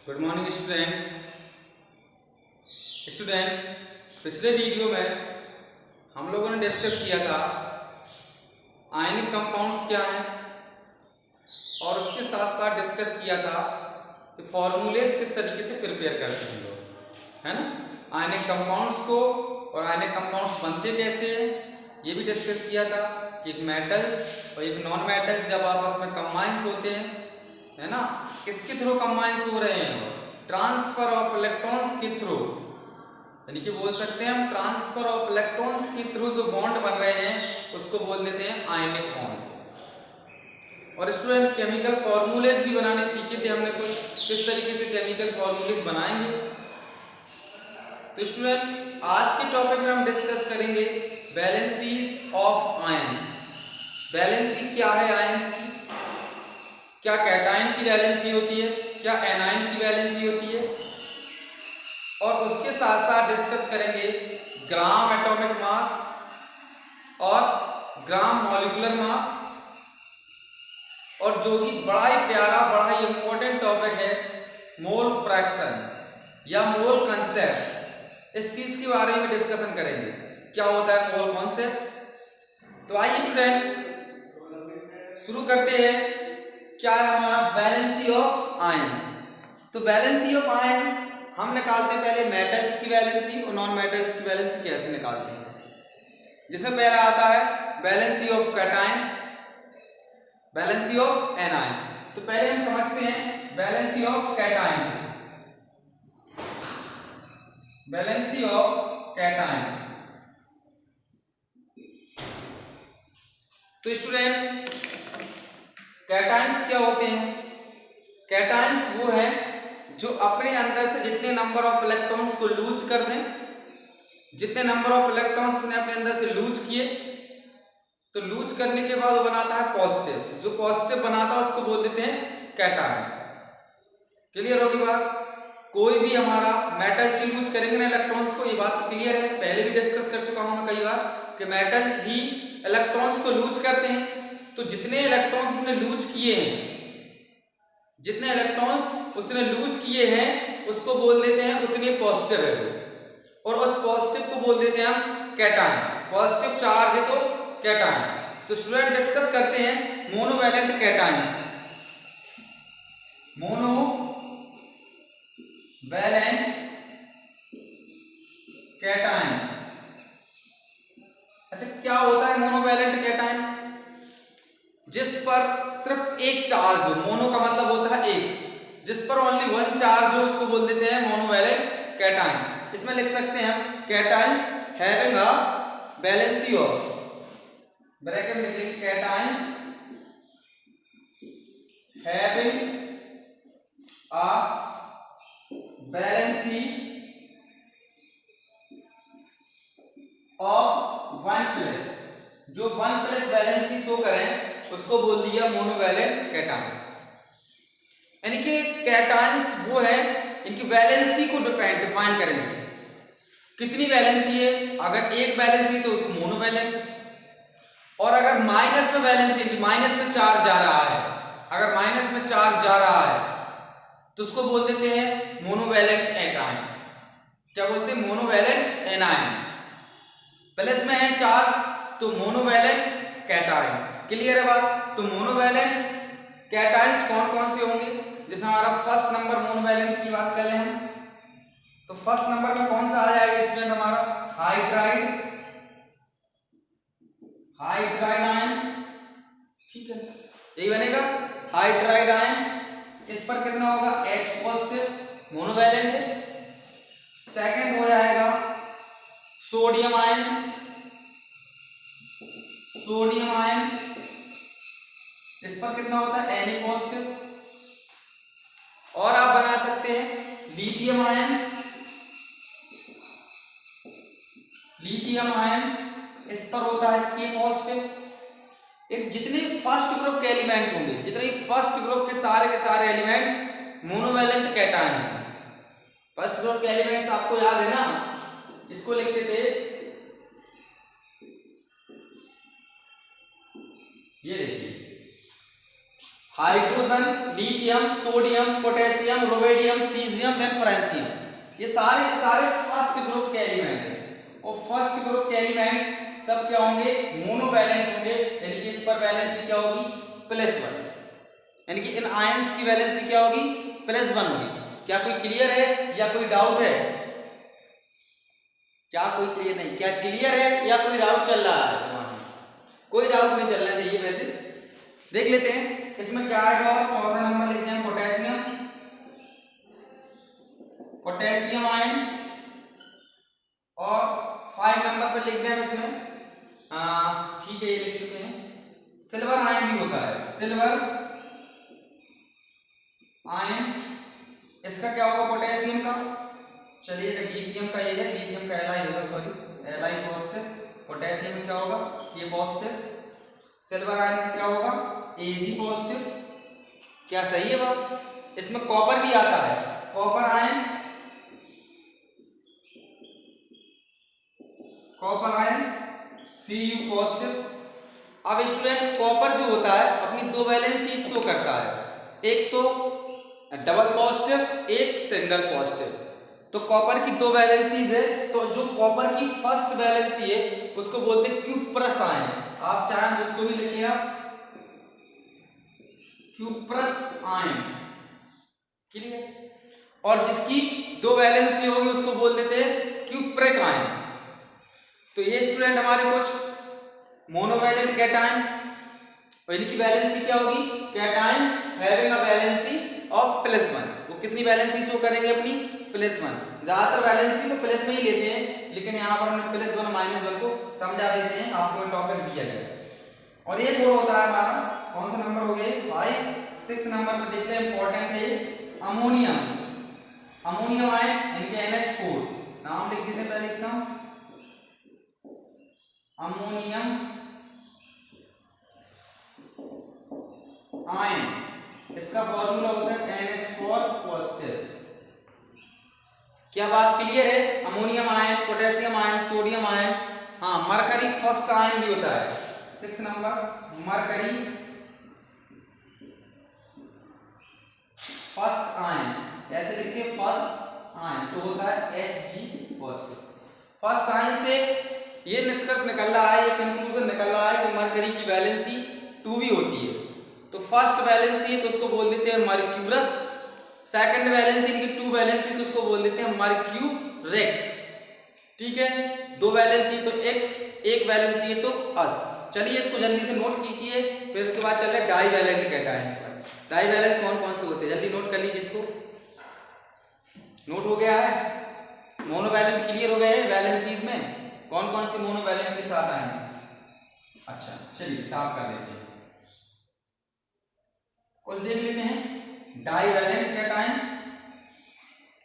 Good morning student. पिछले video में हम लोगों ने डिस्कस किया था आयनिक कंपाउंड्स क्या हैं और उसके साथ साथ डिस्कस किया था कि फॉर्मूलेस किस तरीके से प्रिपेयर करते हैं लोग, है ना। आयनिक कंपाउंड्स को और आयनिक कंपाउंड्स बनते कैसे हैं ये भी डिस्कस किया था कि एक मेटल्स और एक नॉन मेटल्स जब आपस में कंबाइंस होते हैं, है ना, किसके थ्रू कंबाइंस हो रहे हैं, ट्रांसफर ऑफ इलेक्ट्रॉन्स के थ्रू, यानी कि बोल सकते हैं हम ट्रांसफर ऑफ इलेक्ट्रॉन्स के थ्रू जो बॉन्ड बन रहे हैं उसको बोल देते हैं आयनिक बॉन्ड। और स्टूडेंट केमिकल फॉर्मूलेस भी बनाने सीखे थे हमने कुछ, किस तरीके से केमिकल फॉर्मूलेस बनाएंगे। तो स्टूडेंट आज के टॉपिक में हम डिस्कस करेंगे वैलेंसीज ऑफ आयंस। वैलेंसी क्या है आयंस की, क्या कैटायन की वैलेंसी होती है, क्या एनायन की वैलेंसी होती है, और उसके साथ साथ डिस्कस करेंगे ग्राम एटॉमिक मास और ग्राम मॉलिक्यूलर मास, और जो कि बड़ा ही प्यारा बड़ा ही इंपॉर्टेंट टॉपिक है मोल फ्रैक्शन या मोल कंसेप्ट। इस चीज के बारे में डिस्कशन करेंगे क्या होता है मोल कॉन्सेप्ट। तो आइए स्टूडेंट शुरू करते हैं। क्या है हमारा वैलेंसी ऑफ आयंस। तो वैलेंसी ऑफ आयंस हम निकालते हैं पहले मेटल्स की वैलेंसी और नॉन मेटल्स की वैलेंसी कैसे निकालते हैं, जिसमें पहला आता है valency of cation, valency of anion. तो पहले हम समझते हैं valency of cation. Valency of cation, तो स्टूडेंट कैटायंस क्या होते हैं। कैटायंस वो है जो अपने अंदर से जितने नंबर ऑफ इलेक्ट्रॉन्स को लूज कर दें, जितने नंबर ऑफ इलेक्ट्रॉन्स उसने अपने अंदर से लूज किए, तो लूज करने के बाद वो बनाता है पॉजिटिव। जो पॉजिटिव बनाता है उसको बोल देते हैं कैटायन। क्लियर होगी बात। कोई भी हमारा मेटल्स ही लूज करेंगे ना इलेक्ट्रॉन्स को, ये बात तो क्लियर है, पहले भी डिस्कस कर चुका हूं मैं कई बार कि मेटल्स ही इलेक्ट्रॉन्स को लूज करते हैं। तो जितने इलेक्ट्रॉन्स उसने लूज किए हैं, जितने इलेक्ट्रॉन्स उसने लूज किए हैं उसको बोल देते हैं उतने पॉजिटिव है वो, और उस पॉजिटिव को बोल देते हैं हम कैटायन। पॉजिटिव चार्ज है तो कैटायन। तो स्टूडेंट डिस्कस करते हैं मोनोवैलेंट कैटायन। Monovalent cation. अच्छा, क्या होता है मोनोवैलेंट कैटायन। जिस पर सिर्फ एक चार्ज हो, मोनो का मतलब होता है एक, जिस पर ओनली वन चार्ज हो उसको बोल देते हैं मोनोवैलेंट कैटायन। इसमें लिख सकते हैं हम cations having a valency of, bracket में लिखेंगे cations having a valency of 1+, जो 1+ वैलेंसी शो करें उसको बोल दिया मोनोवैलेंट कैटायंस। यानी कि कैटायंस वो है इनकी वैलेंसी को डिफाइन करेंगे, कितनी वैलेंसी है। अगर एक वैलेंसी तो मोनोवैलेंट, और अगर माइनस में वैलेंसी, माइनस में चार्ज जा रहा है, अगर माइनस में चार्ज जा रहा है तो उसको बोल देते हैं मोनोवैलेंट एनायन। क्या बोलते हैं, मोनोवैलेंट एनायन। प्लस में है चार्ज तो मोनोवैलेंट कैटायन। क्लियर है बात। तो मोनोवैलेंट कैटायंस कौन कौन से होंगे, जैसे हमारा फर्स्ट नंबर मोनोवैलेंट की बात कर ले हम, तो फर्स्ट नंबर में कौन सा आ जाएगा स्टूडेंट हमारा हाइड्राइड, हाइड्राइड आयन। ठीक है, यही बनेगा हाइड्राइड आयन। इस पर कितना होगा H पॉजिटिव, मोनोवैलेंट है। सेकंड हो जाएगा सोडियम आयन, सोडियम आयन, इस पर कितना होता है Na पॉजिटिव। और आप बना सकते हैं लिथियम आयन, लिथियम आयन, इस पर होता है K पॉजिटिव। एक जितने फर्स्ट ग्रुप के एलिमेंट होंगे, जितने फर्स्ट ग्रुप के सारे एलिमेंट्स मोनोवैलेंट कैटायन होंगे। फर्स्ट ग्रुप के एलिमेंट्स आपको याद है ना, इसको लिखते थे, ये देखिए hydrogen, lithium, sodium, potassium, rubidium, caesium, then francium, ये सारे के सारे फर्स्ट ग्रुप के एलिमेंट हैं। और फर्स्ट ग्रुप के एलिमेंट सब क्या होंगे? मोनोवैलेंट होंगे, यानी कि इस पर वैलेंसी क्या होगी? +1, यानी कि इन आयंस की वैलेंसी क्या होगी? +1 होगी। क्या कोई क्लियर है या कोई डाउट है? क्या कोई क्लियर नहीं? क्या क्लियर है या कोई डाउट चल रहा है? कोई डाउट नहीं चलना चाहिए। वैसे देख लेते हैं इसमें क्या आएगा। और चौथा नंबर लिखते हैं पोटेशियम, पोटेशियम आयन। और 5 नंबर पर लिखते हैं इसमें, ठीक है ये लिख चुके हैं, सिल्वर आयन भी होता है, सिल्वर आयन। इसका क्या होगा? पोटेशियम का, चलिए लिथियम का ये है, लिथियम का Li होगा, सॉरी Li पॉजिटिव, पोटेशियम में क्या होगा? ये पॉजिटिव, सिल्वर आयन में क्या होगा? Ag positive. क्या सही है बात? इसमें कॉपर भी आता है, copper ion, copper ion Cu positive. अब स्टूडेंट कॉपर जो होता है अपनी दो वैलेंसी शो करता है, एक तो डबल पॉजिटिव, एक सिंगल पॉजिटिव। तो कॉपर की दो वैलेंसीज है, तो जो कॉपर की फर्स्ट वैलेंसी है उसको बोलते हैं क्यूप्रस आयन। आप चाहें तो उसको भी लिखिए आप, क्यूप्रस आयन, क्लियर। और जिसकी दो वैलेंसी होगी उसको बोल देते हैं क्यूप्रिक आयन। तो ये स्टूडेंट हमारे कुछ मोनोवैलेंट कैटायन, और इनकी वैलेंसी क्या होगी? Cations having a valency of +1। वो कितनी वैलेंसी शो करेंगे? अपनी +1। ज्यादातर वैलेंसी तो प्लस में ही लेते हैं, लेकिन यहाँ पर हमने +1 -1 को समझा देते हैं, आपको टॉपिक दिया गया। और एक और होता है हमारा, कौन सा नंबर हो गए? 5, 6 नंबर पर देखते हैं, इंपॉर्टेंट है अमोनियम, अमोनियम आयन, इनके NH4 नाम लिख देते हैं पहले इसका, अमोनियम आयन। इसका फॉर्मूला होता है NH4 पॉजिटिव। क्या बात क्लियर है? Ammonium ion, potassium ion, sodium ion, हाँ मरकरी फर्स्ट आयन भी होता है। 6 नंबर मरकरी फर्स्ट आयन, ऐसे लिखते हैं फर्स्ट आयन, तो होता है Hg पॉजिटिव। फर्स्ट आयन से ये निष्कर्ष निकल रहा है, ये कंक्लूजन निकल रहा है कि मरकरी की वैलेंसी 2 भी होती है। तो फर्स्ट वैलेंसी है तो उसको बोल देते हैं मर्क्यूरस, सेकंड वैलेंसी इनकी 2 वैलेंसी तो उसको बोल देते हैं मर्क्यूरेट। ठीक है, 2 वैलेंसी तो एक वैलेंसी है तो अस। चलिए इसको जल्दी से नोट कीजिए, फिर इसके बाद चल रहे डाईवैलेंट कैटायंस पर। डाईवैलेंट कौन कौन से होते हैं जल्दी नोट कर लीजिए इसको। नोट हो गया है? मोनोवैलेंट क्लियर हो गए हैं वैलेंसीज में, कौन कौन से मोनोवैलेंट के साथ आएंगे? अच्छा चलिए साफ कर देते हैं, कुछ देख लेते हैं। डाईवैलेंट कैटायन,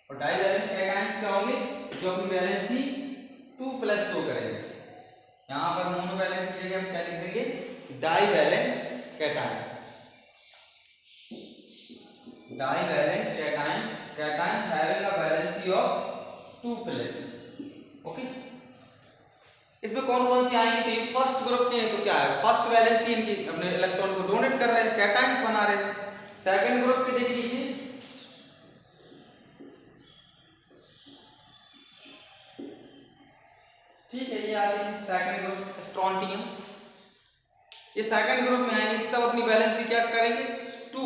और डाईवैलेंट कैटायंस क्या होंगे? जो अपनी वैलेंसी 2+ शो करेंगे। यहां पर मोनोवैलेंट की जगह हम क्या लिख देंगे? Divalent cation. Divalent cation, cations having a valency of 2+। Okay, इसमें कौन कौन सी आएंगे? तो ये फर्स्ट ग्रुप के हैं, तो क्या है? फर्स्ट वैलेंसी इनकी अपने इलेक्ट्रॉन को डोनेट कर रहे हैं, कैटायंस बना रहे हैं। सेकंड ग्रुप के देख लीजिए, ठीक है ये आते हैं सेकंड ग्रुप स्ट्रोंटियम। ये सेकंड ग्रुप में आएंगे, सब अपनी वैलेंसी क्या करेंगे? 2,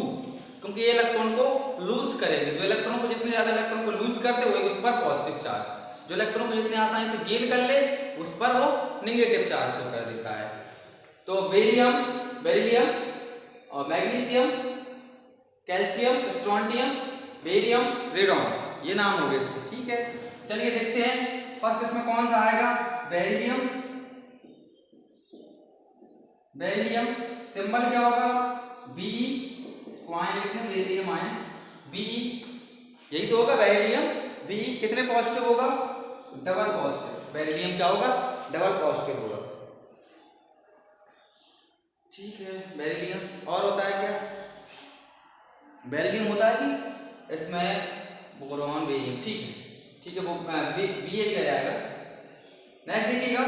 क्योंकि ये इलेक्ट्रॉन को लूज करेंगे। जो इलेक्ट्रॉन को जितने ज्यादा इलेक्ट्रॉन को लूज करते हुए उस पर पॉजिटिव चार्ज, जो इलेक्ट्रॉन को जितने आसानी से गेन कर ले उस पर वो नेगेटिव चार्ज शो कर देता है। तो बेरियम, बेरिलियम और magnesium, calcium, strontium, barium, radon, ये नाम हो गए इसके। ठीक है, चलिए देखते हैं फर्स्ट इसमें कौन सा आएगा? बेरिलियम, बेरिलियम सिंबल क्या होगा? Be, इसको आयन लिखना, बेरिलियम आयन Be, यही तो होगा बेरिलियम। Be कितने पॉजिटिव होगा? Double positive. बेरिलियम क्या होगा? डबल पॉजिटिव होगा। ठीक है, बेरिलियम और होता है क्या? बेरिलियम होता है कि इसमें बोरॉन, बेरियम, ठीक है, ठीक है, वो बी ए जाएगा। नेक्स्ट देखिएगा,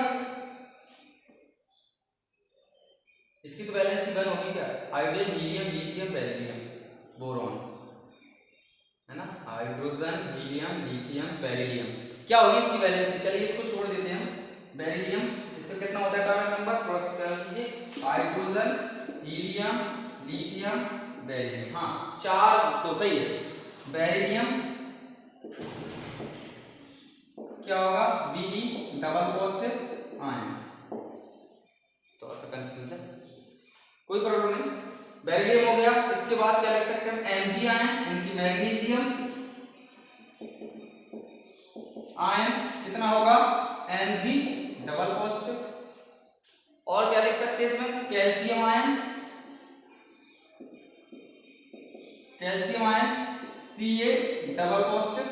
इसकी तो वैलेंसी 1 होगी क्या? Hydrogen, helium, lithium, beryllium, boron, है ना, हाइड्रोजन, हीलियम, लिथियम, बेरिलियम। क्या होगी इसकी वैलेंसी? चलिए इसको छोड़ देते हैं हम। बेरिलियम इसका कितना होता है एटॉमिक नंबर? क्रॉस कर लीजिए, हाइड्रोजन, हीलियम, लिथियम, बेरिलियम। हाँ 4 तो सही है। बेरिलियम क्या होगा? Be double positive ion. तो ऐसा कंफ्यूजन, कोई प्रॉब्लम नहीं। बेरिलियम हो गया। इसके बाद क्या लिख सकते हैं? Mg आयन, यानी मैग्नीशियम आयन कितना होगा? Mg double positive. और क्या लिख सकते हैं इसमें? Calcium ion, calcium ion Ca double positive.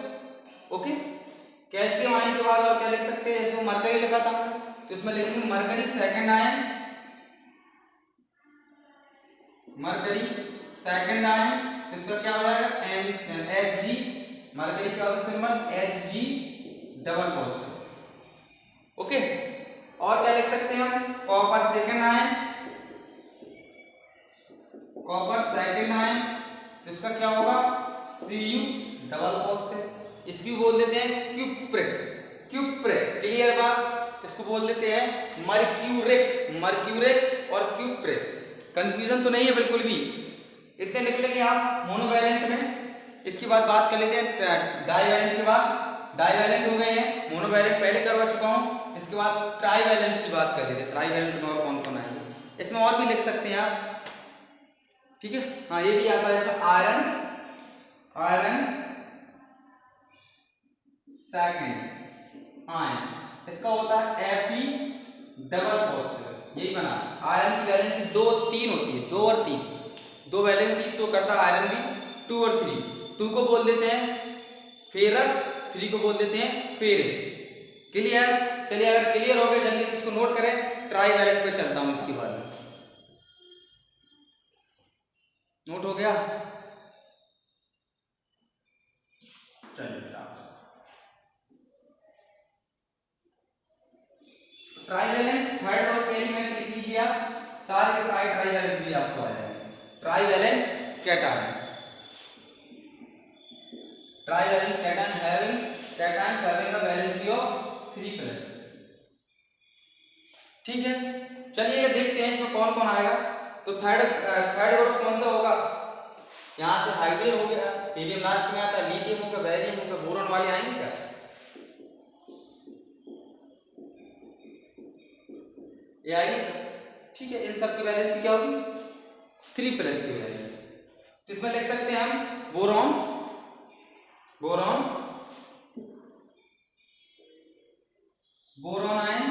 Okay, calcium ion के बाद और क्या लिख सकते हैं? इसमें मरकरी लिखा था तो इसमें लिखेंगे mercury second ion, mercury second ion. तो इसका क्या हो जाएगा? Hg, मरकरी का होता है symbol Hg double positive. Okay, और क्या लिख सकते हैं हम? Copper second ion, copper second ion. तो इसका क्या होगा? Cu double positive. इसकी बोल देते हैं क्यूप्रिक, क्यूप्रिक, क्लियर बात? इसको बोल देते हैं मर्क्यूरिक, मर्क्यूरिक और क्यूप्रिक। कंफ्यूजन तो नहीं है बिल्कुल भी, इतने लिख लेंगे आप मोनोवैलेंट में। इसके बाद बात कर लेते हैं डाईवैलेंट के बाद। डाईवैलेंट हो गए हैं, मोनोवैलेंट पहले करवा चुका हूं। इसके बाद ट्राईवैलेंट की बात कर लेते हैं। ट्राईवैलेंट में और कौन कौन आएंगे? इसमें और भी लिख सकते हैं आप, ठीक है। हाँ ये भी आता है इसमें आयरन, आयरन सेकंड आयन। इसका होता है Fe डबल पॉजिटिव। यही बना। आयरन की वैलेंसी 2 3 होती है, 2 और 3, 2 वैलेंसी शो करता है आयरन भी, 2 और 3। 2 को बोल देते हैं फेरस, 3 को बोल देते हैं फेरिक। क्लियर? चलिए अगर क्लियर हो गए जल्दी इसको नोट करें। ट्राईवैलेंट पे चलता हूं इसके बाद में। नोट हो गया? चलिए ट्राईवैलेंट थर्ड और एलिमेंट लिख लीजिए आप, सारे के सारे ट्राईवैलेंट भी आपको आ जाएंगे। Trivalent cation, trivalent cation having, cation having a valency of 3+। ठीक है, चलिए देखते हैं इसमें कौन कौन आएगा। तो थर्ड ग्रुप कौन सा होगा? यहां से हाइड्रोजन हो गया, हीलियम लास्ट में आता है, लिथियम हो गया, बेरिलियम हो गया, बोरॉन वाले आएंगे क्या? ये आएगी सर, ठीक है। इन सब की वैलेंसी क्या होगी? 3+ की वैलेंसी। तो इसमें लिख सकते हैं हम बोरॉन, बोरॉन, बोरॉन आयन,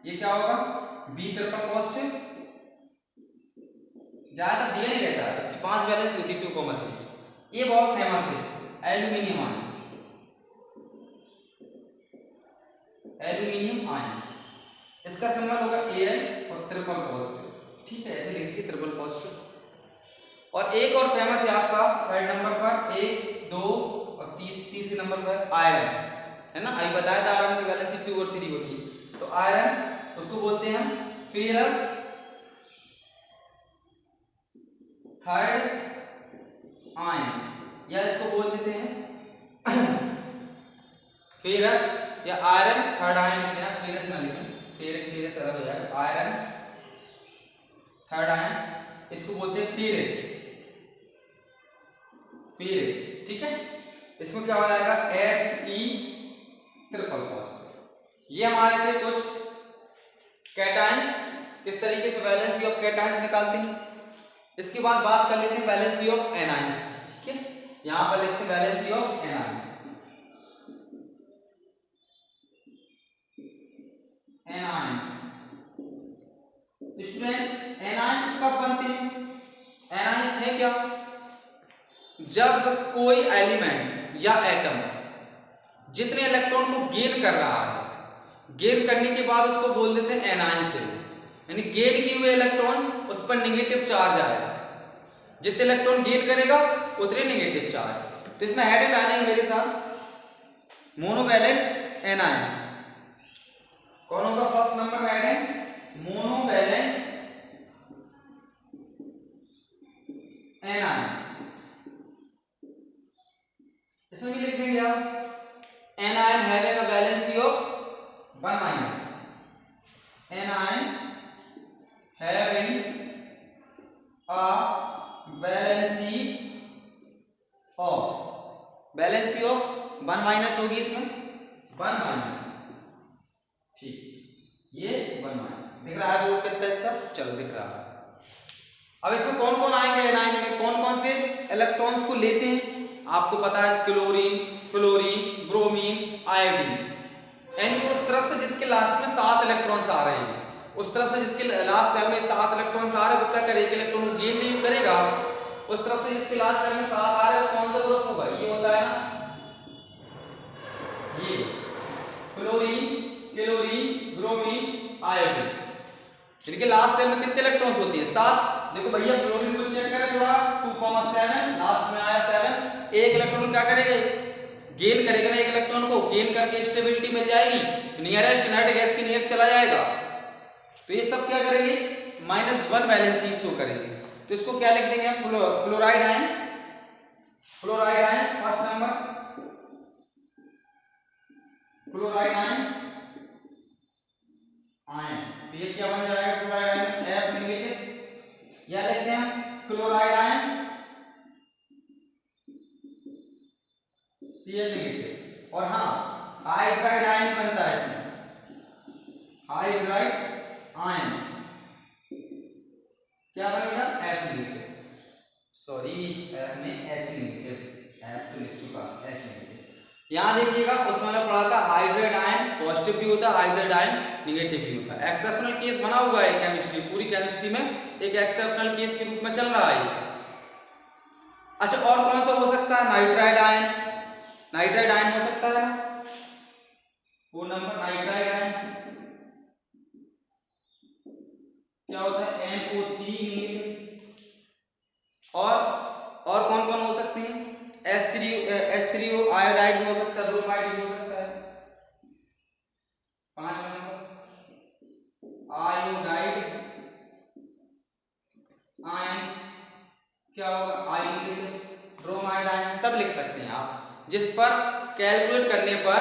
ये क्या होगा? B triple positive. ज्यादा दिया नहीं रहता, इसकी 5 वैलेंसी होती है 2,3। ये बहुत फेमस है, एल्यूमिनियम आयन, एल्यूमिनियम आयन। इसका सिंबल होगा Al और ट्रिपल पॉजिटिव। ठीक है, ऐसे लिखिए ट्रिपल पॉजिटिव। और एक और फेमस है आपका थर्ड नंबर पर, 1 2 और तीसरे नंबर पर आयरन, है ना। अभी बताया था आयरन की वैलेंसी 2 और 3 होती है। तो आयरन उसको बोलते हैं हम फेरस थर्ड आयन, या इसको बोल देते हैं फेरस या आयरन थर्ड आयन लिखते हैं, फेरस ना लिखें, फेरस अलग हो जाएगा। आयरन थर्ड आयन, इसको बोलते हैं फेरिक, फेरिक। ठीक है, इसमें क्या हो जाएगा? Fe triple positive. ये हमारे थे कुछ कैटायंस, किस तरीके से वैलेंसी ऑफ कैटायंस निकालते हैं। इसके बाद बात कर लेते हैं वैलेंसी ऑफ एनायंस। ठीक है, यहां पर लिखते हैं valency of anions. Anions student, anions कब बनते हैं? एनायंस है क्या? जब कोई एलिमेंट या एटम जितने इलेक्ट्रॉन को गेन कर रहा है, गेन करने के बाद उसको बोल देते हैं एनायंस है, यानी गेन किए हुए इलेक्ट्रॉन्स उस पर नेगेटिव चार्ज आएगा। जितने इलेक्ट्रॉन गेन करेगा उतने नेगेटिव चार्ज। तो इसमें हेड एंड आ जाएंगे मेरे साथ। मोनोवैलेंट एनायन कौन होगा? First number head and monovalent anion, इसमें भी लिख देंगे आप anion having a valency of 1 minus, anion having a valency of 1 minus होगी इसमें 1 माइनस, ठीक, ये 1 माइनस दिख रहा है बोर्ड कितना हिस्सा, चलो दिख रहा है। अब इसमें कौन कौन आएंगे एनायन में, कौन कौन से इलेक्ट्रॉन्स को लेते हैं आपको पता है, क्लोरीन, फ्लोरीन, ब्रोमीन, आयोडीन, यानी उस तरफ से जिसके लास्ट में 7 इलेक्ट्रॉन्स आ रहे हैं, उस तरफ से जिसके लास्ट सेल में 7 इलेक्ट्रॉन्स आ रहे हैं वो क्या करेगा, एक इलेक्ट्रॉन को गेन नहीं करेगा, उस तरफ से जिसके लास्ट सेल में 7 आ रहे हैं वो कौन सा ग्रुप होगा, ये होता है ना ये फ्लोरीन, क्लोरीन, ब्रोमीन, आयोडीन, इनके लास्ट सेल में कितने इलेक्ट्रॉन्स होती है 7। देखो भैया फ्लोरीन को चेक करें थोड़ा 2,7 लास्ट में आया 7, एक इलेक्ट्रॉन क्या करेगा, गेन करेगा ना, एक इलेक्ट्रॉन को गेन करके स्टेबिलिटी मिल जाएगी, नियरेस्ट नेट गैस के नियरेस्ट चला जाएगा, तो ये सब क्या करेंगे -1 वैलेंसी शो करेंगे, तो इसको क्या लिख देंगे हम, fluoride ions, fluoride ions first number, fluoride ions ion, तो ये क्या बन जाएगा फ्लोराइड आयन F नेगेटिव, या लिखते हैं क्लोराइड आयंस Cl नेगेटिव, और हाँ हाइड्राइड आयन बनता है इसमें, हाइड्राइड आयन क्या बनेगा F नेगेटिव, सॉरी F में H नेगेटिव, F तो लिख चुका H नेगेटिव, यहाँ देखिएगा उसमें मैंने पढ़ा था हाइड्राइड आयन पॉजिटिव भी होता है, हाइड्राइड आयन नेगेटिव भी होता है, एक्सेप्शनल केस बना हुआ है केमिस्ट्री, पूरी केमिस्ट्री में एक एक्सेप्शनल केस के रूप में चल रहा है। अच्छा और कौन सा हो सकता है, नाइट्राइड आयन, नाइट्राइड आयन हो सकता है 4 नंबर, नाइट्राइड आयन क्या होता है NO3 नेगेटिव, और कौन कौन हो सकते हैं, H3O आयोडाइड भी हो सकता है, ब्रोमाइड भी हो सकता है, 5 नंबर आयोडाइड आयन क्या होगा आयोडाइड, ब्रोमाइड आयन सब लिख सकते हैं आप, जिस पर कैलकुलेट करने पर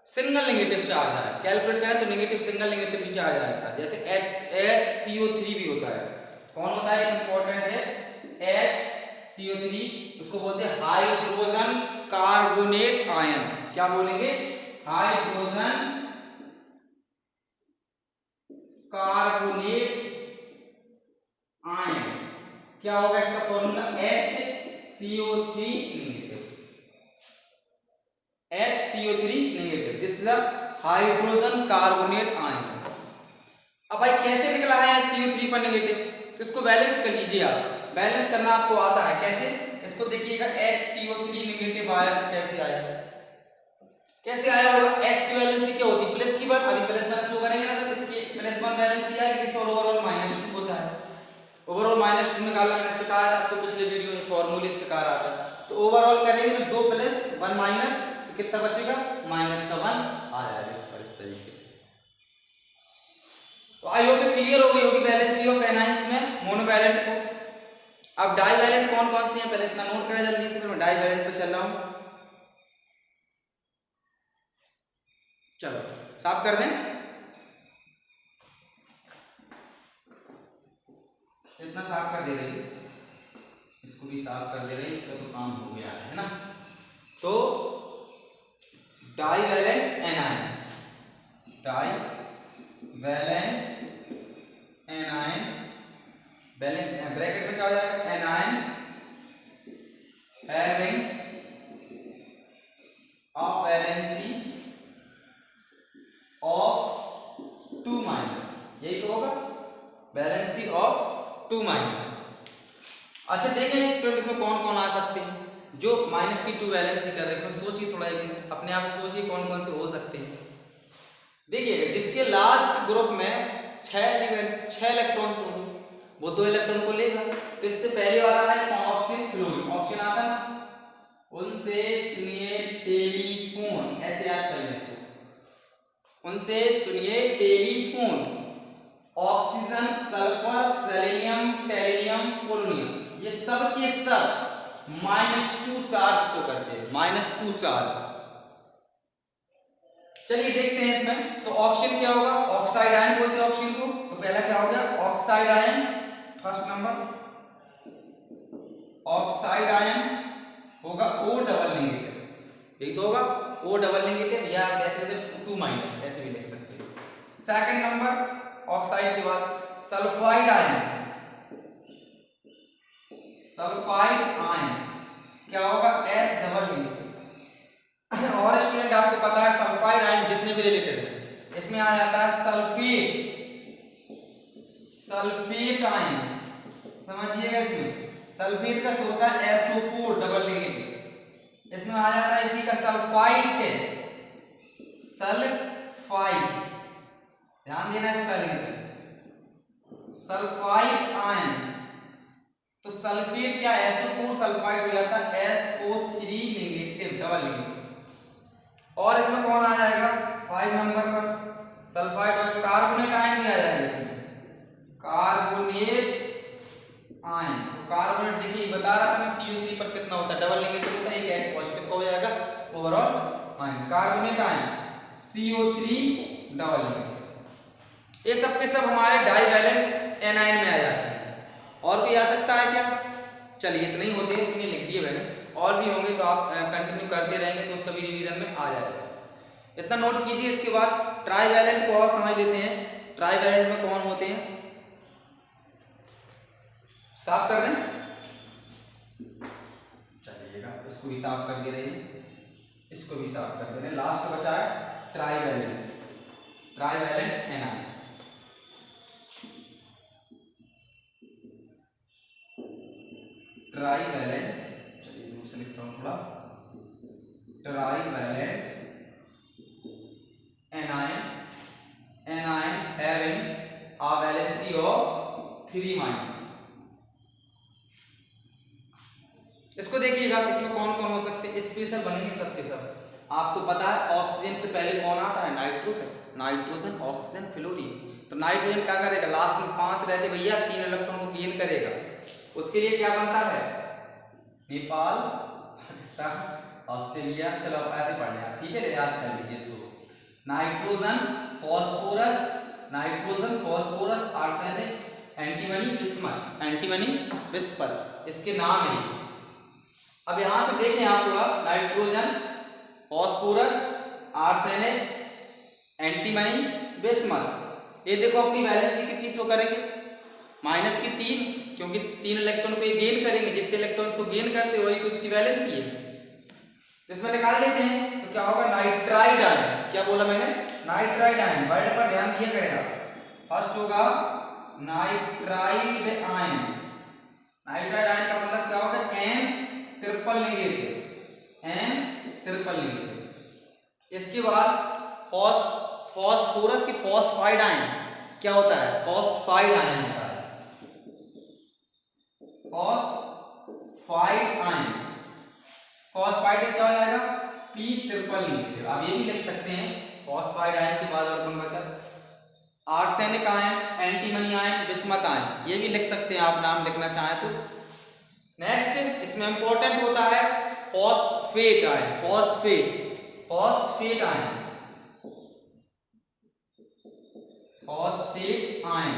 सिंगल नेगेटिव चार्ज आए, कैलकुलेट करें तो नेगेटिव सिंगल नेगेटिव भी चार्ज आएगा, जैसे HCO3 भी होता है, कौन होता है इंपॉर्टेंट है HCO3, उसको बोलते हैं हाइड्रोजन कार्बोनेट आयन, क्या बोलेंगे हाइड्रोजन कार्बोनेट आयन, क्या होगा इसका formula HCO3 negative, HCO3 negative, this is a hydrogen carbonate ion. अब भाई कैसे निकला है HCO3 पर नेगेटिव, तो इसको बैलेंस कर लीजिए आप, बैलेंस करना आपको आता है कैसे, इसको देखिएगा HCO3 नेगेटिव आया तो कैसे आया, कैसे आया होगा, H की वैलेंसी क्या होती है प्लस की 1, अभी प्लस माइनस शो करेंगे ना तो इसकी +1 वैलेंसी आएगी, इस पर ओवरऑल -2 होता है, ओवरऑल -2 निकालना मैंने सिखाया था आपको पिछले वीडियो में, फॉर्मूले सिखा रहा था, तो ओवरऑल करेंगे तो 2 + 1 माइनस, तो कितना बचेगा -1 आ जाएगा इस पर, इस तरीके से। तो आई होप क्लियर हो गई होगी वैलेंसी ऑफ एनायंस में मोनोवैलेंट को। अब डाइवैलेंट कौन कौन से हैं पहले इतना नोट करें जल्दी से, फिर मैं डाइवैलेंट पे चल रहा हूं, चलो साफ कर दें, इतना साफ कर दे रहे हैं, इसको भी साफ कर दे रहे हैं, इसका तो काम हो गया है ना। तो divalent anion, divalent anion, bracket में क्या हो जाएगा anion having a valency of 2 minus, यही तो होगा वैलेंसी ऑफ 2 माइनस। अच्छा देखें स्टूडेंट इसमें कौन कौन आ सकते हैं जो -2 वैलेंसी कर रहे हैं, सोचिए थोड़ा एक मिनट अपने आप सोचिए कौन कौन से हो सकते हैं। देखिए जिसके लास्ट ग्रुप में 6 इलेक्ट्रॉन्स होंगे वो 2 इलेक्ट्रॉन को लेगा, तो इससे पहले वाला है ऑक्सीजन फ्लोरीन, ऑक्सीजन आता है उनसे सुनिए टेलीफोन, ऐसे याद कर लें इसको, उनसे सुनिए टेलीफोन, oxygen, sulphur, selenium, tellurium, polonium, ये सब के सब -2 चार्ज शो करते हैं, -2 चार्ज। चलिए देखते हैं इसमें। तो ऑक्सीजन क्या होगा, ऑक्साइड आयन बोलते हैं ऑक्सीजन को। तो पहला क्या हो गया, oxide ion, first number oxide ion होगा O डबल नेगेटिव, यही तो होगा O डबल नेगेटिव, या आप ऐसे 2 माइनस ऐसे भी लिख सकते हो। सेकंड नंबर ऑक्साइड के बाद सल्फाइड आयन, सल्फाइड आयन क्या होगा, S डबल नेगेटिव। और स्टूडेंट आपको पता है सल्फाइड आयन जितने भी रिलेटेड है इसमें आ जाता है सल्फेट, सल्फेट आयन, समझिएगा इसमें सल्फेट का होता है SO4 डबल नेगेटिव, इसमें आ जाता है इसी का सल्फाइड, सल्फाइड, ध्यान देना स्पेलिंग पे, सल्फाइड आयन। तो सल्फेट क्या SO4 सल्फाइड हो जाता है SO3 नेगेटिव डबल नेगेटिव। और इसमें कौन आ जाएगा 5 नंबर पर सल्फाइड और कार्बोनेट आयन भी आ जाएगा इसमें, कार्बोनेट आयन। तो कार्बोनेट देखिए बता रहा था मैं CO3 पर कितना होता है, डबल नेगेटिव होता है, एक H पॉजिटिव का हो जाएगा overall ion, carbonate ion CO3 double negative. ये सब के सब हमारे डाइवैलेंट एनायन में आ जाते हैं। और कोई आ सकता है क्या, चलिए इतने ही होते हैं, इतने लिख दिए मैंने, और भी होंगे तो आप कंटिन्यू करते रहेंगे तो उसका भी रिवीजन में आ जाएगा, इतना नोट कीजिए। इसके बाद ट्राइवैलेंट को और समझ लेते हैं। ट्राइवैलेंट में कौन होते हैं, साफ कर दें, चलिएगा इसको भी साफ कर दे रहे हैं, इसको भी साफ कर दे रहे हैं। लास्ट बचा है ट्राइवैलेंट, ट्राइवैलेंट एनायन। ट्राइवैलेंट, चलिए दूर से लिखता हूं थोड़ा, trivalent anion, anion having a valency of 3 माइनस। इसको देखिएगा इसमें कौन कौन हो सकते हैं, स्पेशल बनेंगे सबके सब। आपको पता है ऑक्सीजन से पहले कौन आता है, नाइट्रोजन, नाइट्रोजन ऑक्सीजन फ्लोरीन। तो नाइट्रोजन क्या करेगा, लास्ट में 5 रहते भैया, 3 इलेक्ट्रॉन को गेन करेगा, उसके लिए क्या बनता है, नेपाल, पाकिस्तान, ऑस्ट्रेलिया। चलो आप ऐसे पढ़ लें, ठीक है, याद कर लीजिए इसको। Nitrogen phosphorus, nitrogen phosphorus arsenic antimony bismuth, antimony bismuth इसके नाम है। अब यहां से देखें आप थोड़ा, nitrogen phosphorus arsenic antimony bismuth, ये देखो अपनी वैलेंसी कितनी शो करेंगे, माइनस की 3, क्योंकि 3 इलेक्ट्रॉन को ये गेन करेंगे, जितने इलेक्ट्रॉन्स को गेन करते हैं वही तो इसकी वैलेंसी है। तो इसमें निकाल लेते हैं, तो क्या होगा, नाइट्राइड आयन, क्या बोला मैंने, नाइट्राइड आयन, वर्ड पर ध्यान दिया करेगा। फर्स्ट होगा नाइट्राइड आयन, नाइट्राइड आयन का मतलब क्या होगा, N triple negative, N triple negative. इसके बाद फॉस्फोरस की फॉस्फाइड आयन क्या होता है, फॉस्फाइड आयन होता है, फॉस्फाइड आयन। फॉस्फाइड क्या हो जाएगा, P ट्रिपल नेगेटिव। आप ये भी लिख सकते हैं, फॉस्फाइड आयन के बाद और कौन बचा, arsenic ion, antimony ion, bismuth ion, ये भी लिख सकते हैं आप नाम लिखना चाहें तो। नेक्स्ट इसमें इंपॉर्टेंट होता है phosphate ion, phosphate, phosphate ion, phosphate ion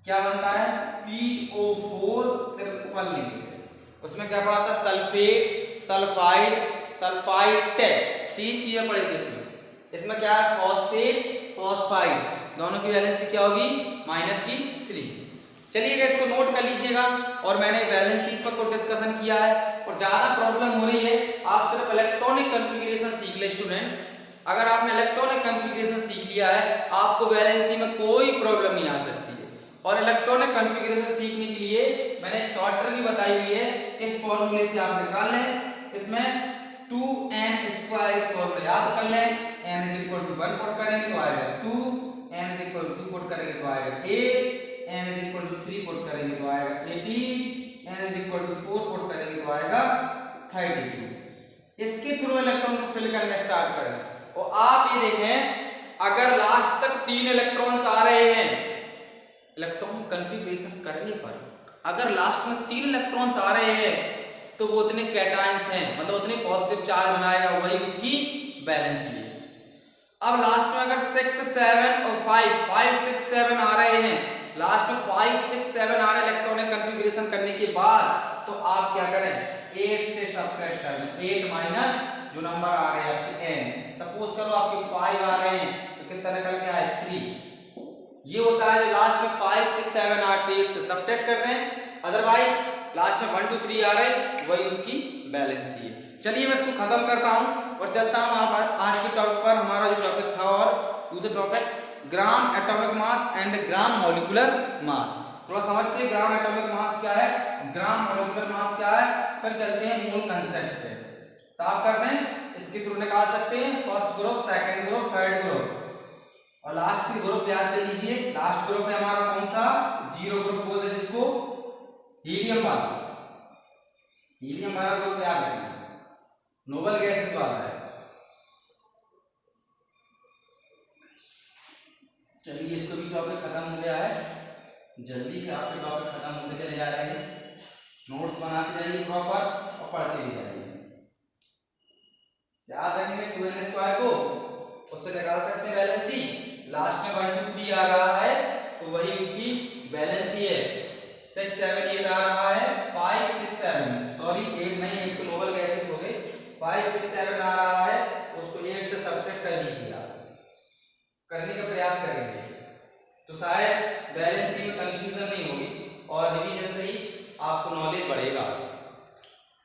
क्या बनता है, PO4 ट्रिपल नेगेटिव। उसमें क्या पढ़ा था, सल्फेट, सल्फाइड, सल्फाइड, 3 चीजें पढ़ी थी इसमें। इसमें क्या है, फॉस्फेट, फॉस्फाइड, दोनों की वैलेंसी क्या होगी, -3। चलिएगा इसको नोट कर लीजिएगा। और मैंने वैलेंसीज पर को डिस्कशन किया है, और ज्यादा प्रॉब्लम हो रही है, आप सिर्फ इलेक्ट्रॉनिक कॉन्फ़िगरेशन सीख ले स्टूडेंट। अगर आपने इलेक्ट्रॉनिक कॉन्फ़िगरेशन सीख लिया है, आपको वैलेंसी में कोई प्रॉब्लम नहीं आ सकती है। और इलेक्ट्रॉनिक कॉन्फ़िगरेशन सीखने के लिए मैंने एक शॉर्ट ट्रिक भी बताई हुई है, इस फॉर्मूले से आप निकाल लें। इसमें 2n² फॉर्मूला याद कर लें, n = 1 पुट करेंगे तो आएगा 2, n = 2 पुट करेंगे तो आएगा 8, n = 3 पुट करेंगे तो आएगा 18, n = 4 पुट करेंगे तो आएगा 32। इसके थ्रू इलेक्ट्रॉन को फिल करना स्टार्ट करें। और आप ये देखें, अगर लास्ट तक 3 इलेक्ट्रॉन्स आ रहे हैं, इलेक्ट्रॉन कॉन्फ़िगरेशन करने पर अगर लास्ट में 3 इलेक्ट्रॉन्स आ रहे हैं तो वो उतने कैटायंस हैं, मतलब उतने पॉजिटिव चार्ज बनाएगा, वही उसकी वैलेंसी है। अब लास्ट में अगर 6 7 और 5 6 7 आ रहे हैं, लास्ट में 5 6 7 आ रहे इलेक्ट्रॉनिक कन्फिग्रेशन करने के बाद, तो आप क्या करें, 8 से सब्ट्रैक्ट कर लें, 8 माइनस जो नंबर आ रहे हैं आपके n, सपोज करो आपके 5 आ रहे हैं तो कितना निकल के आए 3। ये होता है जो लास्ट में 5 6 7 8 8 से सब्ट्रैक्ट कर दें, अदरवाइज लास्ट में 1 2 3 आ रहे वही उसकी बैलेंसी है। चलिए मैं इसको खत्म करता हूं और चलता हूं आप आज के टॉपिक पर। हमारा जो टॉपिक था और दूसरा topic gram atomic mass and gram molecular mass. थोड़ा समझते हैं ग्राम एटॉमिक मास क्या है, ग्राम मॉलिक्यूलर मास क्या है, फिर चलते हैं मूल कंसेप्ट पे। साफ कर दें, इसके थ्रू निकाल सकते हैं first group, second group, third group और लास्ट की ग्रुप याद कर लीजिए। लास्ट ग्रुप है हमारा कौन सा, जीरो ग्रुप बोलते हैं जिसको, हीलियम वाला। हीलियम वाला ग्रुप याद रखना, नोबल गैसेस वाला है। चलिए इसको भी टॉपिक खत्म हो गया है, जल्दी से आपके टॉपिक खत्म होते चले जा रहे हैं। नोट्स बनाते जाइए प्रॉपर और पढ़ते भी जाइए। याद रखेंगे 2n स्क्वायर को, उससे निकाल सकते हैं बैलेंसी। लास्ट में 1 2 3 आ रहा है तो वही उसकी बैलेंसी है। 6 7 8 आ रहा है, 5 6 7 सॉरी 8 नहीं, 8 तो नोबल गैसेस हो गए। 5 6 7 आ रहा है, उसको 8 से सब्ट्रैक्ट कर लीजिए, आप करने का प्रयास करेंगे तो शायद बैलेंसी में कंफ्यूजन नहीं होगी और रिवीजन से ही आपको नॉलेज बढ़ेगा।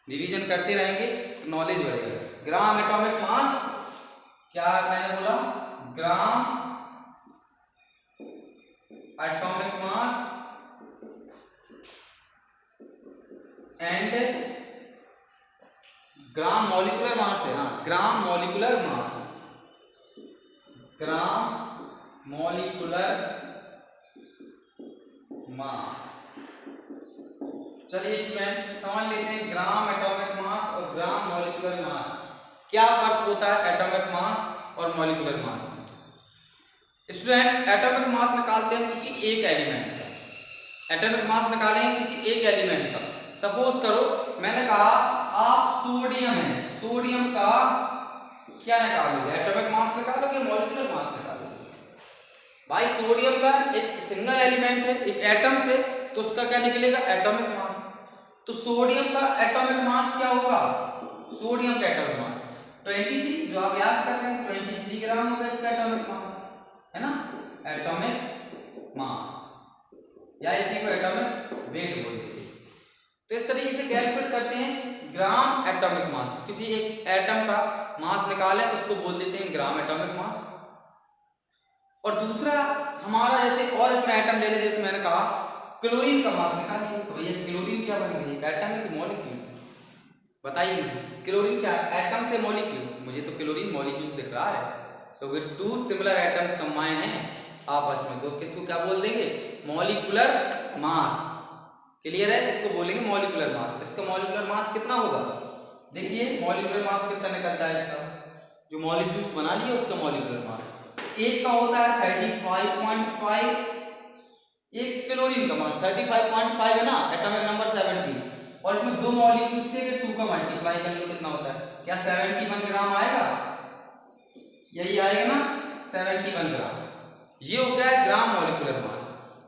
रिवीजन करते रहेंगे तो नॉलेज बढ़ेगा। ग्राम एटॉमिक मास क्या मैंने बोला, gram atomic mass and gram molecular mass है। हाँ, gram molecular mass, gram molecular mass. चलिए स्टूडेंट समझ लेते हैं ग्राम एटॉमिक मास और ग्राम मॉलिक्यूलर मास क्या फर्क होता है एटॉमिक मास और मॉलिक्यूलर मास में। स्टूडेंट एटॉमिक मास निकालते हैं किसी एक एलिमेंट का, एटॉमिक मास निकालेंगे किसी एक एलिमेंट का। सपोज करो मैंने कहा आप सोडियम है, सोडियम का क्या निकालोगे, एटॉमिक मास निकालोगे, मॉलिक्यूलर मास निकालोगे। भाई सोडियम का एक सिंगल एलिमेंट है, एक एटम से, तो उसका क्या निकलेगा, एटॉमिक मास। तो सोडियम का एटॉमिक मास क्या होगा, सोडियम का एटॉमिक मास 23, जो आप याद कर रहे हैं 23 ग्राम होगा इसका एटॉमिक मास, है ना, एटॉमिक मास या इसी को एटॉमिक वेट बोलते हैं। तो इस तरीके से कैलकुलेट करते हैं ग्राम एटॉमिक मास। किसी एक एटम का मास निकालें उसको बोल देते हैं ग्राम एटॉमिक मास। और दूसरा हमारा जैसे और इसमें एटम ले लें, जैसे मैंने कहा क्लोरीन का मास निकालिए, तो भैया क्लोरीन क्या बन गई, एटम है कि मॉलिक्यूल्स, बताइए मुझे क्लोरीन क्या, एटम से मॉलिक्यूल्स। मुझे तो क्लोरीन मॉलिक्यूल्स दिख रहा है, तो फिर 2 सिमिलर एटम्स कंबाइन हैं आपस में, तो किसको क्या बोल देंगे, मॉलिक्यूलर मास। क्लियर है, इसको बोलेंगे मॉलिक्यूलर मास। इसका मॉलिक्यूलर मास कितना होगा, देखिए मॉलिक्यूलर मास कितना निकलता है इसका, जो मॉलिक्यूल्स बना लिए उसका मॉलिक्यूलर मास। एक का होता है 35.5, एक क्लोरीन का मास 35.5 है ना, एटॉमिक नंबर 70, और इसमें 2 मॉलिक्यूल्स थे, 2 का मल्टीप्लाई कर लो कितना होता है, क्या 71 ग्राम आएगा, यही आएगा ना 71 ग्राम। ये हो गया है ग्राम मॉलिक्यूलर मास।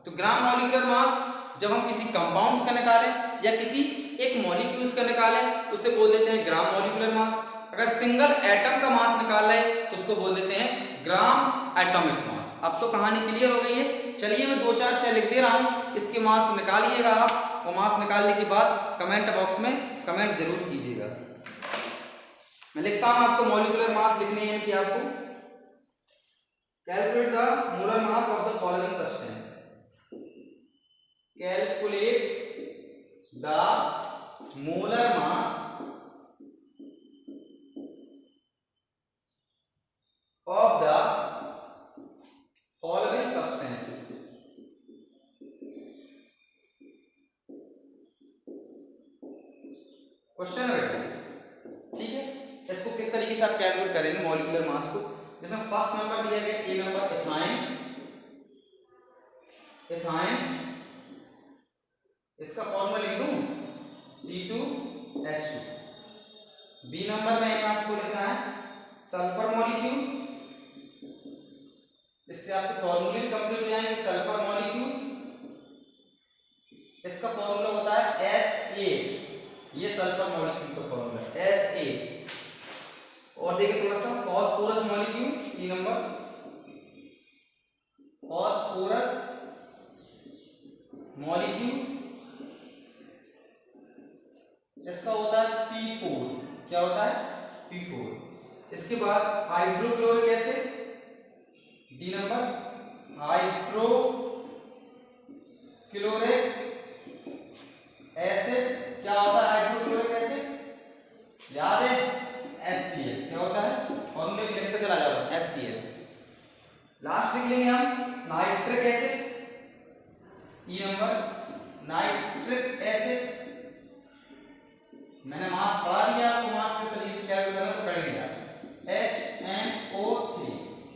तो ग्राम मॉलिक्यूलर मास जब हम किसी कंपाउंड्स का निकालें या किसी एक मॉलिक्यूल्स का निकालें तो उसे बोल देते हैं ग्राम मॉलिक्यूलर मास। अगर सिंगल एटम का मास निकाल रहे तो उसको बोल देते हैं ग्राम एटॉमिक मास। अब तो कहानी क्लियर हो गई है। चलिए मैं 2 4 6 लिख दे रहा हूं, इसके मास निकालिएगा आप, और मास निकालने के बाद कमेंट बॉक्स में कमेंट जरूर कीजिएगा। मैं लिखता हूं, आपको मॉलिक्यूलर मास लिखने हैं कि आपको calculate the molar mass of the following substance, calculate the molar mass of the following substance। Question है बेटा, ठीक है। इसको किस तरीके से आप कैलकुलेट करेंगे मॉलिक्यूलर मास को, जैसे फर्स्ट नंबर दिया गया ए नंबर एथाइन, एथाइन इसका फॉर्मूला लिख दूं C2H2। बी नंबर में आपको लिखना है सल्फर मॉलिक्यूल, इससे आपके फॉर्मूले कंप्लीट हो जाएंगे। सल्फर मॉलिक्यूल, इसका फॉर्मूला होता है SA, ये सल्फर मॉलिक्यूल का फॉर्मूला SA। और देखिए थोड़ा सा फॉस्फोरस मॉलिक्यूल, सी नंबर फॉस्फोरस मॉलिक्यूल, इसका होता है P4। क्या होता है? P4। इसके बाद hydrochloric acid, D number hydrochloric acid. क्या होता है हाइड्रोक्लोरिक एसिड? याद है HCl। क्या होता है? फॉर्मूले में लिखकर चला जाओ HCl। लास्ट लिख लेंगे हम नाइट्रिक एसिड, ई नंबर नाइट्रिक एसिड। मैंने मास पढ़ा दिया आपको, मास के तरीके से क्या करना तो कर लिया HNO3,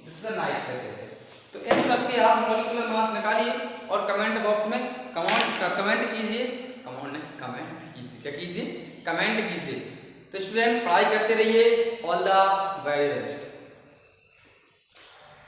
this is nitric acid. तो इन सब के आप मॉलिक्यूलर मास निकालिए और कमेंट बॉक्स में कमेंट कीजिए। क्या कीजिए? कमेंट कीजिए। तो स्टूडेंट पढ़ाई करते रहिए। All the very best.